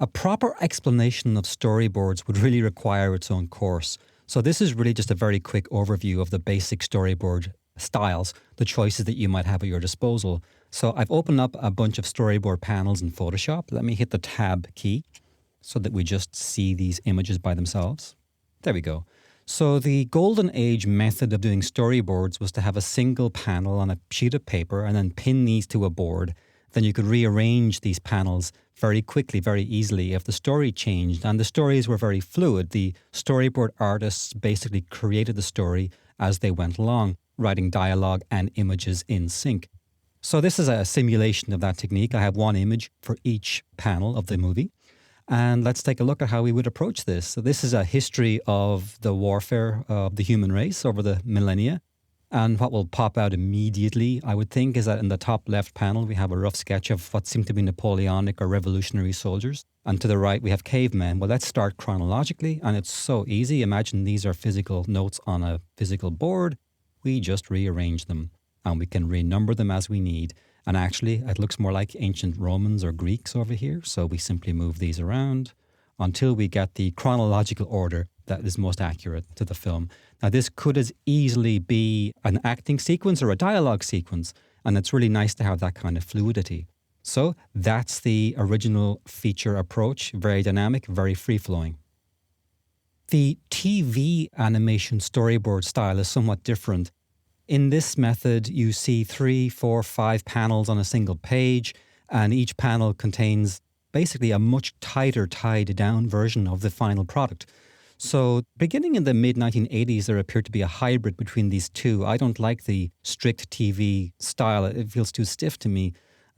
A proper explanation of storyboards would really require its own course. So this is really just a very quick overview of the basic storyboard styles, the choices that you might have at your disposal. So I've opened up a bunch of storyboard panels in Photoshop. Let me hit the Tab key so that we just see these images by themselves. There we go. So the golden age method of doing storyboards was to have a single panel on a sheet of paper and then pin these to a board. Then you could rearrange these panels very quickly, very easily if the story changed. And the stories were very fluid. The storyboard artists basically created the story as they went along, writing dialogue and images in sync. So this is a simulation of that technique. I have one image for each panel of the movie. And let's take a look at how we would approach this. So this is a history of the warfare of the human race over the millennia. And what will pop out immediately, I would think, is that in the top left panel, we have a rough sketch of what seem to be Napoleonic or revolutionary soldiers. And to the right, we have cavemen. Well, let's start chronologically. And it's so easy. Imagine these are physical notes on a physical board. We just rearrange them and we can renumber them as we need. And actually, it looks more like ancient Romans or Greeks over here. So we simply move these around until we get the chronological order that is most accurate to the film. Now, this could as easily be an acting sequence or a dialogue sequence, and it's really nice to have that kind of fluidity. So that's the original feature approach, very dynamic, very free-flowing. The TV animation storyboard style is somewhat different. In this method, you see 3, 4, 5 panels on a single page, and each panel contains basically a much tighter, tied down version of the final product. So beginning in the mid-1980s, there appeared to be a hybrid between these two. I don't like the strict TV style. It feels too stiff to me.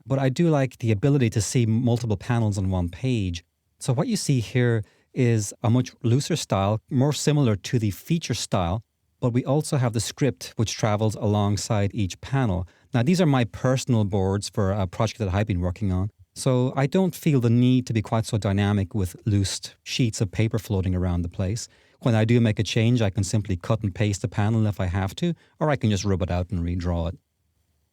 But I do like the ability to see multiple panels on one page. So what you see here is a much looser style, more similar to the feature style. But we also have the script, which travels alongside each panel. Now, these are my personal boards for a project that I've been working on. So I don't feel the need to be quite so dynamic with loose sheets of paper floating around the place. When I do make a change, I can simply cut and paste a panel if I have to, or I can just rub it out and redraw it.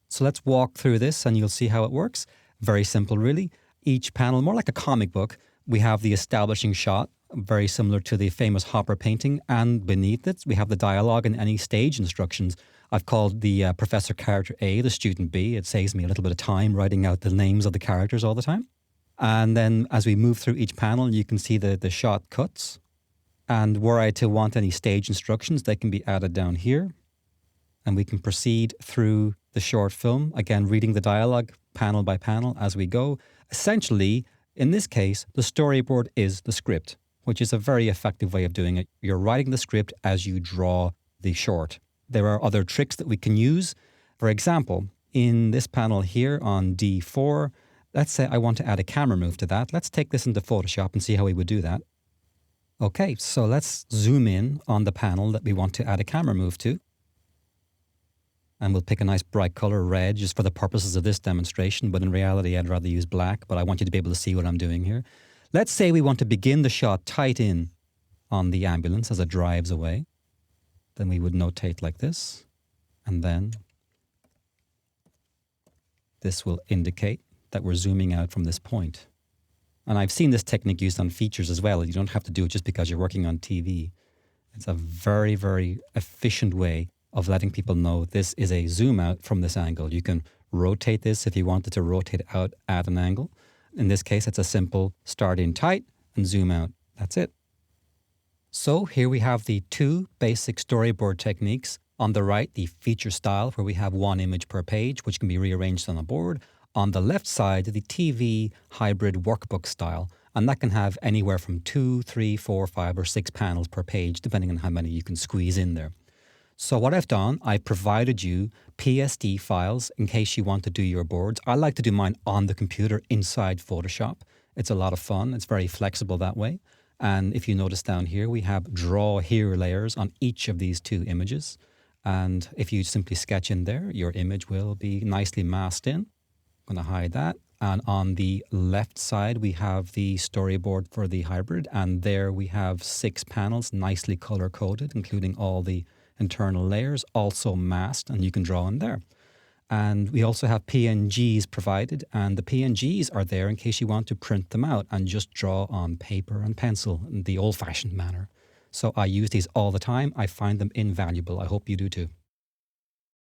So let's walk through this and you'll see how it works. Very simple, really. Each panel, more like a comic book, we have the establishing shot, very similar to the famous Hopper painting, and beneath it, we have the dialogue and any stage instructions. I've called the professor character A, the student B. It saves me a little bit of time writing out the names of the characters all the time. And then as we move through each panel, you can see the shot cuts. And were I to want any stage instructions, they can be added down here. And we can proceed through the short film, again, reading the dialogue panel by panel as we go. Essentially, in this case, the storyboard is the script, which is a very effective way of doing it. You're writing the script as you draw the short. There are other tricks that we can use. For example, in this panel here on D4, let's say I want to add a camera move to that. Let's take this into Photoshop and see how we would do that. Okay, so let's zoom in on the panel that we want to add a camera move to. And we'll pick a nice bright color, red, just for the purposes of this demonstration. But in reality, I'd rather use black, but I want you to be able to see what I'm doing here. Let's say we want to begin the shot tight in on the ambulance as it drives away. Then we would notate like this. And then this will indicate that we're zooming out from this point. And I've seen this technique used on features as well. You don't have to do it just because you're working on TV. It's a very, very efficient way of letting people know this is a zoom out from this angle. You can rotate this if you wanted to rotate out at an angle. In this case, it's a simple start in tight and zoom out. That's it. So here we have the two basic storyboard techniques. On the right, the feature style, where we have one image per page, which can be rearranged on a board. On the left side, the TV hybrid workbook style, and that can have anywhere from 2, 3, 4, 5, or 6 panels per page, depending on how many you can squeeze in there. So what I've done, I provided you PSD files in case you want to do your boards. I like to do mine on the computer inside Photoshop. It's a lot of fun. It's very flexible that way. And if you notice down here, we have draw here layers on each of these two images. And if you simply sketch in there, your image will be nicely masked in. I'm going to hide that. And on the left side, we have the storyboard for the hybrid. And there we have 6 panels, nicely color-coded, including all the internal layers, also masked, and you can draw in there. And we also have PNGs provided, and the PNGs are there in case you want to print them out and just draw on paper and pencil in the old fashioned manner. So I use these all the time. I find them invaluable. I hope you do too.